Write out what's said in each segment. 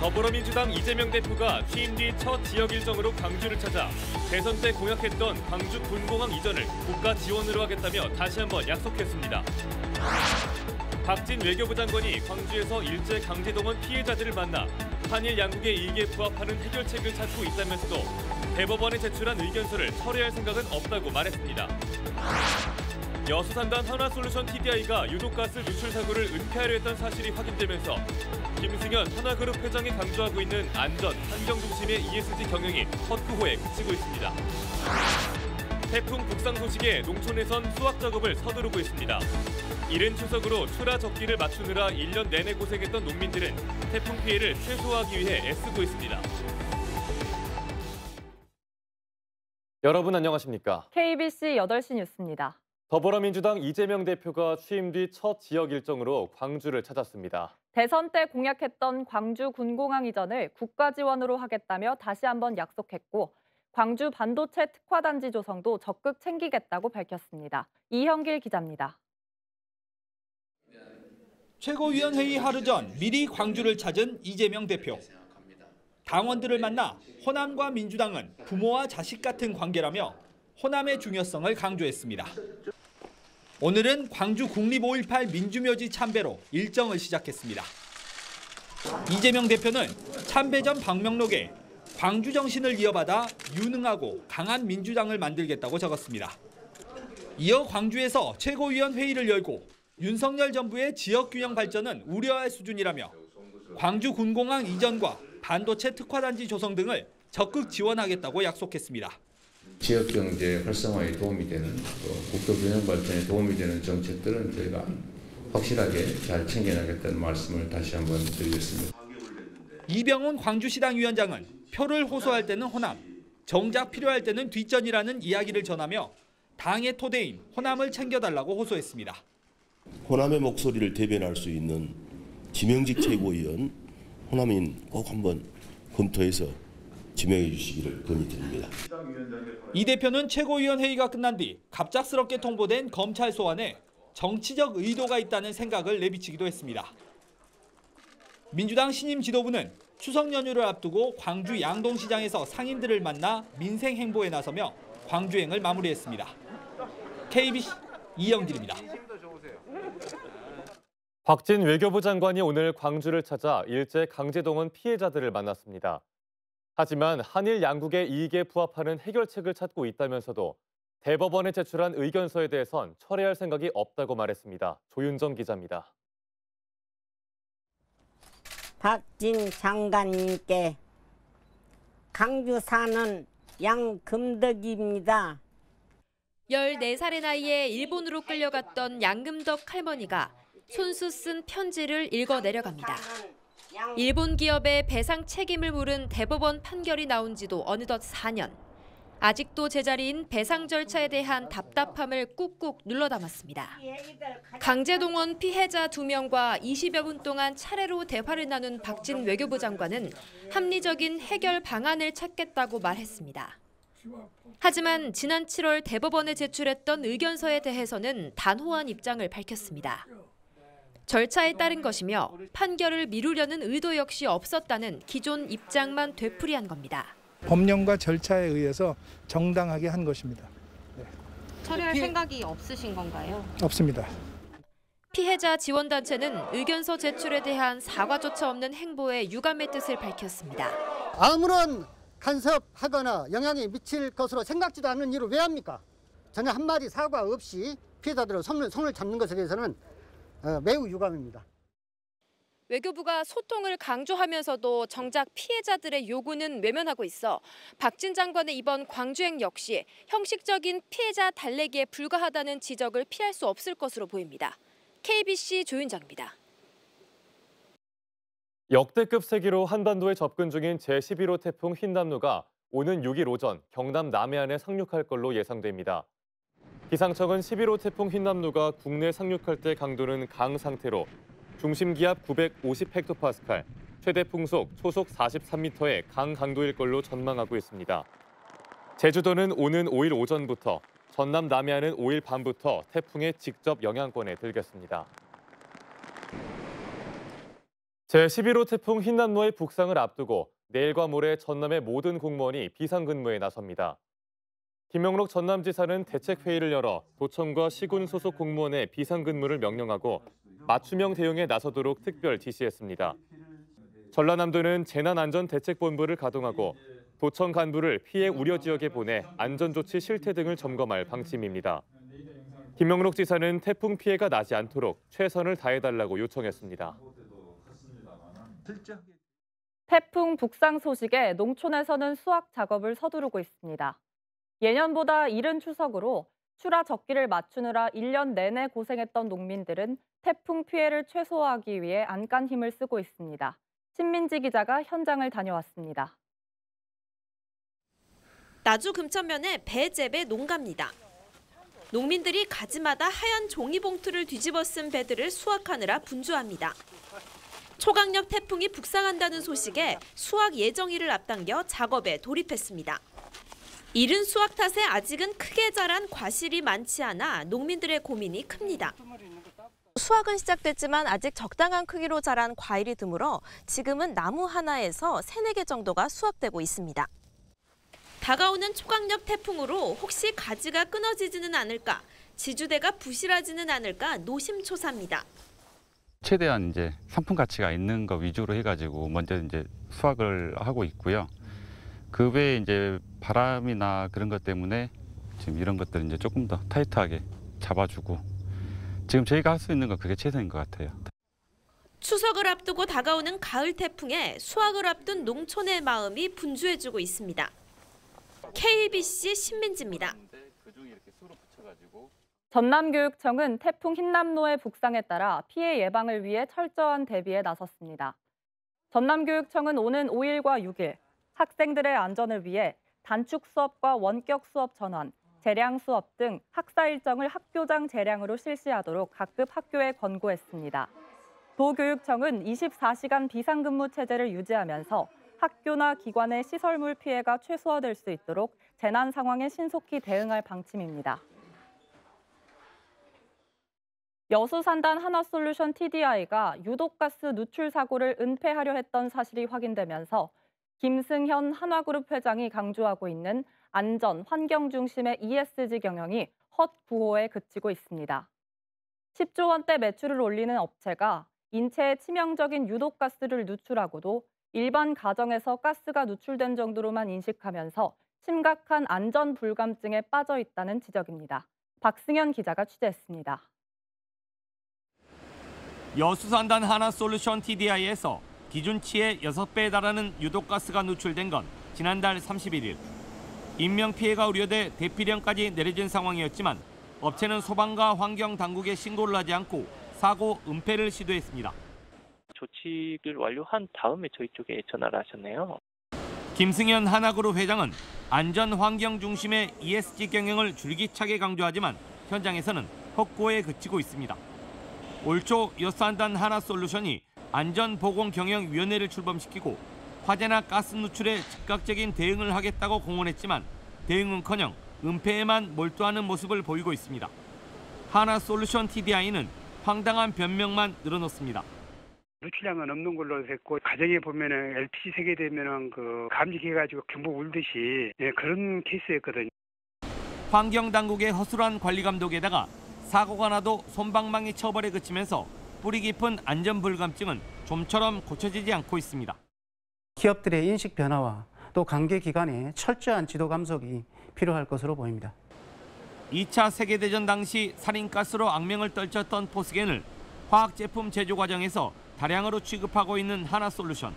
더불어민주당 이재명 대표가 취임 뒤 첫 지역 일정으로 광주를 찾아 대선 때 공약했던 광주 군공항 이전을 국가 지원으로 하겠다며 다시 한번 약속했습니다. 박진 외교부 장관이 광주에서 일제 강제동원 피해자들을 만나 한일 양국의 이익에 부합하는 해결책을 찾고 있다면서도 대법원에 제출한 의견서를 철회할 생각은 없다고 말했습니다. 여수산단 한화솔루션 TDI가 유독가스 누출 사고를 은폐하려 했던 사실이 확인되면서 김승현 한화그룹 회장이 강조하고 있는 안전, 환경 중심의 ESG 경영이 헛구호에 그치고 있습니다. 태풍 북상 소식에 농촌에선 수확 작업을 서두르고 있습니다. 이른 추석으로 출하 적기를 맞추느라 1년 내내 고생했던 농민들은 태풍 피해를 최소화하기 위해 애쓰고 있습니다. 여러분 안녕하십니까? KBC 8시 뉴스입니다. 더불어민주당 이재명 대표가 취임 뒤 첫 지역 일정으로 광주를 찾았습니다. 대선 때 공약했던 광주 군공항 이전을 국가 지원으로 하겠다며 다시 한번 약속했고 광주 반도체 특화단지 조성도 적극 챙기겠다고 밝혔습니다. 이형길 기자입니다. 최고위원회의 하루 전 미리 광주를 찾은 이재명 대표. 당원들을 만나 호남과 민주당은 부모와 자식 같은 관계라며 호남의 중요성을 강조했습니다. 오늘은 광주 국립 5.18 민주묘지 참배로 일정을 시작했습니다. 이재명 대표는 참배 전 방명록에 광주 정신을 이어받아 유능하고 강한 민주당을 만들겠다고 적었습니다. 이어 광주에서 최고위원 회의를 열고 윤석열 정부의 지역균형 발전은 우려할 수준이라며 광주 군공항 이전과 반도체 특화단지 조성 등을 적극 지원하겠다고 약속했습니다. 지역경제 활성화에 도움이 되는 국토균형 발전에 도움이 되는 정책들은 저희가 확실하게 잘 챙겨나가겠다는 말씀을 다시 한번 드리겠습니다. 이병훈 광주시당 위원장은 표를 호소할 때는 호남, 정작 필요할 때는 뒷전이라는 이야기를 전하며 당의 토대인 호남을 챙겨달라고 호소했습니다. 호남의 목소리를 대변할 수 있는 지명직 최고위원 호남인 꼭 한번 검토해서 지명해 주시기를 건의드립니다. 이 대표는 최고위원 회의가 끝난 뒤 갑작스럽게 통보된 검찰 소환에 정치적 의도가 있다는 생각을 내비치기도 했습니다. 민주당 신임 지도부는 추석 연휴를 앞두고 광주 양동시장에서 상인들을 만나 민생 행보에 나서며 광주행을 마무리했습니다. KBC 이영길입니다. 박진 외교부 장관이 오늘 광주를 찾아 일제 강제동원 피해자들을 만났습니다. 하지만 한일 양국의 이익에 부합하는 해결책을 찾고 있다면서도 대법원에 제출한 의견서에 대해선 철회할 생각이 없다고 말했습니다. 조윤정 기자입니다. 박진 장관님께 광주 사는 양금덕입니다. 14살의 나이에 일본으로 끌려갔던 양금덕 할머니가 손수 쓴 편지를 읽어 내려갑니다. 일본 기업의 배상 책임을 물은 대법원 판결이 나온 지도 어느덧 4년. 아직도 제자리인 배상 절차에 대한 답답함을 꾹꾹 눌러 담았습니다. 강제동원 피해자 2명과 20여 분 동안 차례로 대화를 나눈 박진 외교부 장관은 합리적인 해결 방안을 찾겠다고 말했습니다. 하지만 지난 7월 대법원에 제출했던 의견서에 대해서는 단호한 입장을 밝혔습니다. 절차에 따른 것이며 판결을 미루려는 의도 역시 없었다는 기존 입장만 되풀이한 겁니다. 법령과 절차에 의해서 정당하게 한 것입니다. 네. 철회할 생각이 없으신 건가요? 없습니다. 피해자 지원단체는 의견서 제출에 대한 사과조차 없는 행보에 유감의 뜻을 밝혔습니다. 아무런 간섭하거나 영향이 미칠 것으로 생각지도 않는 일을 왜 합니까? 전혀 한마디 사과 없이 피해자들의 손을 잡는 것에 대해서는 매우 유감입니다. 외교부가 소통을 강조하면서도 정작 피해자들의 요구는 외면하고 있어 박진 장관의 이번 광주행 역시 형식적인 피해자 달래기에 불과하다는 지적을 피할 수 없을 것으로 보입니다. KBC 조윤정입니다. 역대급 세기로 한반도에 접근 중인 제11호 태풍 흰남노가 오는 6일 오전 경남 남해안에 상륙할 걸로 예상됩니다. 기상청은 11호 태풍 흰남노가 국내 상륙할 때 강도는 강 상태로 중심 기압 950헥토파스칼, 최대 풍속 초속 43m의 강 강도일 걸로 전망하고 있습니다. 제주도는 오는 5일 오전부터, 전남 남해안은 5일 밤부터 태풍의 직접 영향권에 들겠습니다. 제11호 태풍 흰남노의 북상을 앞두고 내일과 모레 전남의 모든 공무원이 비상근무에 나섭니다. 김영록 전남지사는 대책회의를 열어 도청과 시군 소속 공무원의 비상근무를 명령하고 맞춤형 대응에 나서도록 특별 지시했습니다. 전라남도는 재난안전대책본부를 가동하고 도청 간부를 피해 우려 지역에 보내 안전조치 실태 등을 점검할 방침입니다. 김영록 지사는 태풍 피해가 나지 않도록 최선을 다해달라고 요청했습니다. 태풍 북상 소식에 농촌에서는 수확 작업을 서두르고 있습니다. 예년보다 이른 추석으로 출하 적기를 맞추느라 1년 내내 고생했던 농민들은 태풍 피해를 최소화하기 위해 안간 힘을 쓰고 있습니다. 신민지 기자가 현장을 다녀왔습니다. 나주 금천면의 배재배 농가입니다. 농민들이 가지마다 하얀 종이봉투를 뒤집어 쓴 배들을 수확하느라 분주합니다. 초강력 태풍이 북상한다는 소식에 수확 예정일을 앞당겨 작업에 돌입했습니다. 이른 수확 탓에 아직은 크게 자란 과실이 많지 않아 농민들의 고민이 큽니다. 수확은 시작됐지만 아직 적당한 크기로 자란 과일이 드물어 지금은 나무 하나에서 3-4개 정도가 수확되고 있습니다. 다가오는 초강력 태풍으로 혹시 가지가 끊어지지는 않을까, 지주대가 부실하지는 않을까 노심초사입니다. 최대한 이제 상품 가치가 있는 거 위주로 해가지고 먼저 이제 수확을 하고 있고요. 그 외에 이제 바람이나 그런 것 때문에 지금 이런 것들 이제 조금 더 타이트하게 잡아주고 지금 저희가 할 수 있는 건 그게 최선인 것 같아요. 추석을 앞두고 다가오는 가을 태풍에 수확을 앞둔 농촌의 마음이 분주해지고 있습니다. KBC 신민지입니다. 전남교육청은 태풍 흰남노의 북상에 따라 피해 예방을 위해 철저한 대비에 나섰습니다. 전남교육청은 오는 5일과 6일 학생들의 안전을 위해 단축 수업과 원격 수업 전환, 재량 수업 등 학사 일정을 학교장 재량으로 실시하도록 각급 학교에 권고했습니다. 도교육청은 24시간 비상근무 체제를 유지하면서 학교나 기관의 시설물 피해가 최소화될 수 있도록 재난 상황에 신속히 대응할 방침입니다. 여수산단 하나솔루션 TDI가 유독가스 누출 사고를 은폐하려 했던 사실이 확인되면서 김승현 한화그룹 회장이 강조하고 있는 안전, 환경 중심의 ESG 경영이 헛구호에 그치고 있습니다. 10조 원대 매출을 올리는 업체가 인체에 치명적인 유독가스를 누출하고도 일반 가정에서 가스가 누출된 정도로만 인식하면서 심각한 안전 불감증에 빠져 있다는 지적입니다. 박승현 기자가 취재했습니다. 여수산단 하나솔루션 TDI에서 기준치의 6배에 달하는 유독가스가 누출된 건 지난달 31일. 인명피해가 우려돼 대피령까지 내려진 상황이었지만 업체는 소방과 환경당국에 신고를 하지 않고 사고 은폐를 시도했습니다. 조치를 완료한 다음에 저희 쪽에 전화를 하셨네요. 김승현 하나그룹 회장은 안전 환경 중심의 ESG 경영을 줄기차게 강조하지만 현장에서는 헛구호에 그치고 있습니다. 올 초 여수산단 하나솔루션이 안전보건경영위원회를 출범시키고 화재나 가스 누출에 즉각적인 대응을 하겠다고 공언했지만 대응은커녕 은폐에만 몰두하는 모습을 보이고 있습니다. 하나솔루션 TDI는 황당한 변명만 늘어놓습니다. 누출량은 없는 걸로 됐고 가정에 보면은 LPG 세개되면은 그 감지해가지고 경보 울듯이 그런 케이스였거든요. 환경당국의 허술한 관리 감독에다가 사고가 나도 솜방망이 처벌에 그치면서 뿌리 깊은 안전 불감증은 좀처럼 고쳐지지 않고 있습니다. 기업들의 인식 변화와 또 관계기관의 철저한 지도 감독이 필요할 것으로 보입니다. 2차 세계대전 당시 살인가스로 악명을 떨쳤던 포스겐을 화학제품 제조 과정에서 다량으로 취급하고 있는 하나솔루션.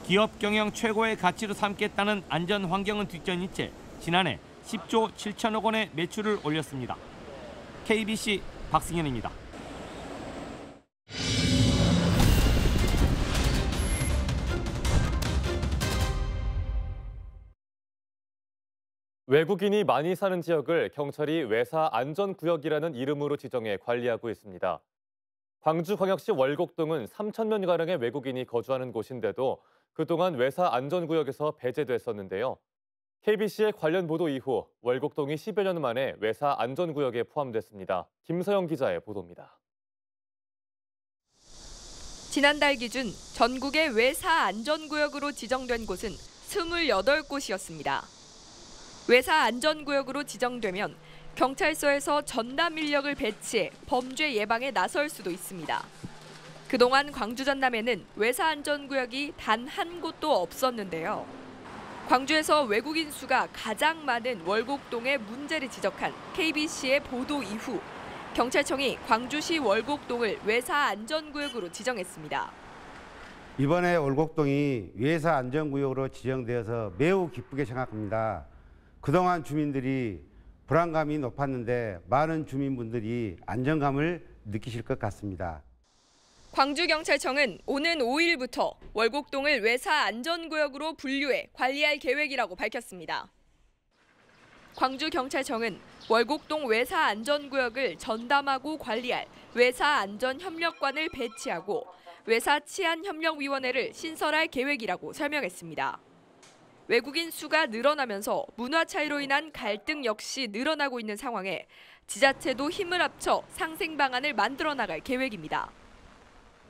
기업 경영 최고의 가치로 삼겠다는 안전 환경은 뒷전인 채 지난해 10조 7천억 원의 매출을 올렸습니다. KBC 박승현입니다. 외국인이 많이 사는 지역을 경찰이 외사 안전구역이라는 이름으로 지정해 관리하고 있습니다. 광주광역시 월곡동은 3,000명가량의 외국인이 거주하는 곳인데도 그동안 외사 안전구역에서 배제됐었는데요. KBC의 관련 보도 이후 월곡동이 10여 년 만에 외사 안전구역에 포함됐습니다. 김서영 기자의 보도입니다. 지난달 기준 전국의 외사 안전구역으로 지정된 곳은 28곳이었습니다. 외사 안전구역으로 지정되면 경찰서에서 전담 인력을 배치해 범죄 예방에 나설 수도 있습니다. 그동안 광주 전남에는 외사 안전구역이 단 한 곳도 없었는데요. 광주에서 외국인 수가 가장 많은 월곡동의 문제를 지적한 KBC의 보도 이후 경찰청이 광주시 월곡동을 외사 안전구역으로 지정했습니다. 이번에 월곡동이 외사 안전구역으로 지정되어서 매우 기쁘게 생각합니다. 그동안 주민들이 불안감이 높았는데 많은 주민분들이 안정감을 느끼실 것 같습니다. 광주경찰청은 오는 5일부터 월곡동을 외사 안전구역으로 분류해 관리할 계획이라고 밝혔습니다. 광주경찰청은 월곡동 외사 안전구역을 전담하고 관리할 외사 안전협력관을 배치하고 외사 치안협력위원회를 신설할 계획이라고 설명했습니다. 외국인 수가 늘어나면서 문화 차이로 인한 갈등 역시 늘어나고 있는 상황에 지자체도 힘을 합쳐 상생 방안을 만들어 나갈 계획입니다.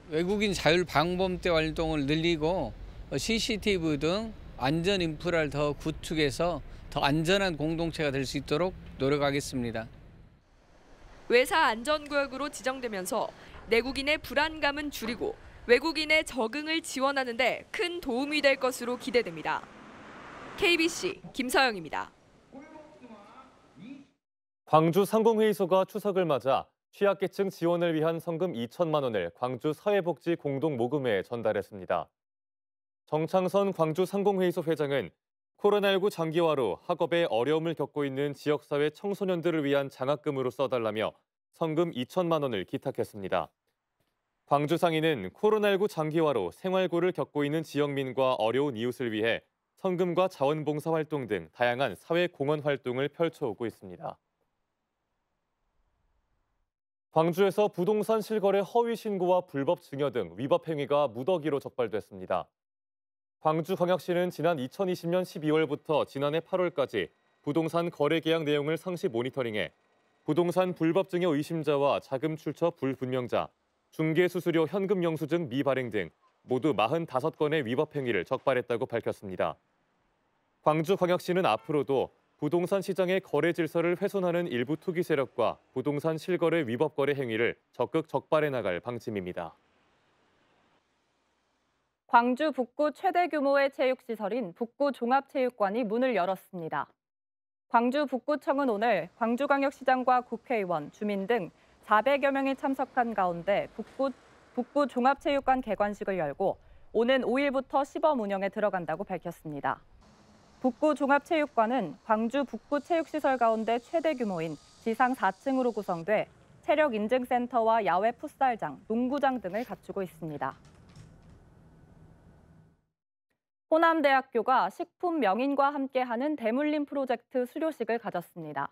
외국인 자율 방범대 활동을 늘리고 CCTV 등 안전 인프라를 더 구축해서 더 안전한 공동체가 될 수 있도록 노력하겠습니다. 외사 안전구역으로 지정되면서 내국인의 불안감은 줄이고 외국인의 적응을 지원하는 데 큰 도움이 될 것으로 기대됩니다. KBC 김서영입니다. 광주 상공회의소가 추석을 맞아 취약계층 지원을 위한 성금 2천만 원을 광주 사회복지 공동모금회에 전달했습니다. 정창선 광주 상공회의소 회장은 코로나19 장기화로 학업에 어려움을 겪고 있는 지역사회 청소년들을 위한 장학금으로 써달라며 성금 2천만 원을 기탁했습니다. 광주상인은 코로나19 장기화로 생활고를 겪고 있는 지역민과 어려운 이웃을 위해 성금과 자원봉사 활동 등 다양한 사회공헌 활동을 펼쳐오고 있습니다. 광주에서 부동산 실거래 허위 신고와 불법 증여 등 위법 행위가 무더기로 적발됐습니다. 광주광역시는 지난 2020년 12월부터 지난해 8월까지 부동산 거래 계약 내용을 상시 모니터링해 부동산 불법 증여 의심자와 자금 출처 불분명자, 중개수수료 현금 영수증 미발행 등 모두 45건의 위법 행위를 적발했다고 밝혔습니다. 광주광역시는 앞으로도 부동산 시장의 거래 질서를 훼손하는 일부 투기 세력과 부동산 실거래 위법 거래 행위를 적극 적발해 나갈 방침입니다. 광주 북구 최대 규모의 체육시설인 북구 종합체육관이 문을 열었습니다. 광주 북구청은 오늘 광주광역시장과 국회의원, 주민 등 400여 명이 참석한 가운데 북구 종합체육관 개관식을 열고 오는 5일부터 시범 운영에 들어간다고 밝혔습니다. 북구 종합체육관은 광주 북구 체육시설 가운데 최대 규모인 지상 4층으로 구성돼 체력 인증센터와 야외 풋살장, 농구장 등을 갖추고 있습니다. 호남대학교가 식품 명인과 함께하는 대물림 프로젝트 수료식을 가졌습니다.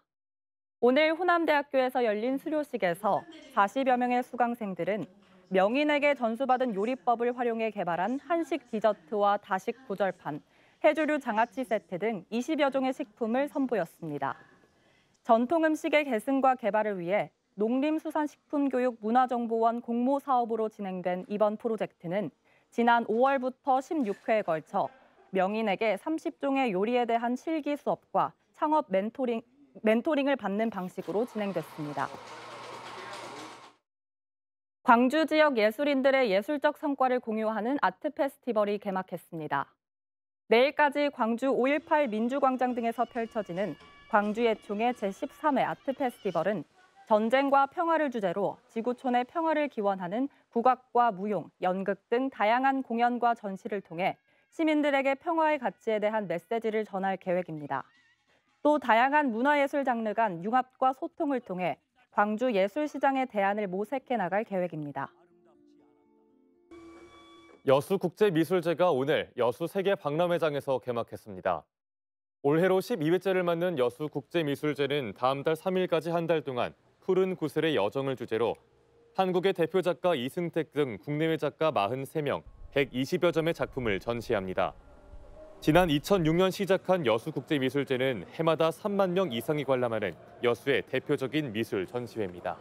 오늘 호남대학교에서 열린 수료식에서 40여 명의 수강생들은 명인에게 전수받은 요리법을 활용해 개발한 한식 디저트와 다식 고절판, 해조류 장아찌 세트 등 20여 종의 식품을 선보였습니다. 전통 음식의 계승과 개발을 위해 농림수산식품교육문화정보원 공모사업으로 진행된 이번 프로젝트는 지난 5월부터 16회에 걸쳐 명인에게 30종의 요리에 대한 실기 수업과 창업 멘토링을 받는 방식으로 진행됐습니다. 광주 지역 예술인들의 예술적 성과를 공유하는 아트 페스티벌이 개막했습니다. 내일까지 광주 5.18 민주광장 등에서 펼쳐지는 광주예총의 제13회 아트 페스티벌은 전쟁과 평화를 주제로 지구촌의 평화를 기원하는 국악과 무용, 연극 등 다양한 공연과 전시를 통해 시민들에게 평화의 가치에 대한 메시지를 전할 계획입니다. 또 다양한 문화예술 장르 간 융합과 소통을 통해 광주 예술시장의 대안을 모색해 나갈 계획입니다. 여수국제미술제가 오늘 여수세계박람회장에서 개막했습니다. 올해로 12회째를 맞는 여수국제미술제는 다음 달 3일까지 한 달 동안 푸른 구슬의 여정을 주제로 한국의 대표 작가 이승택 등 국내외 작가 43명, 120여 점의 작품을 전시합니다. 지난 2006년 시작한 여수국제미술제는 해마다 3만 명 이상이 관람하는 여수의 대표적인 미술 전시회입니다.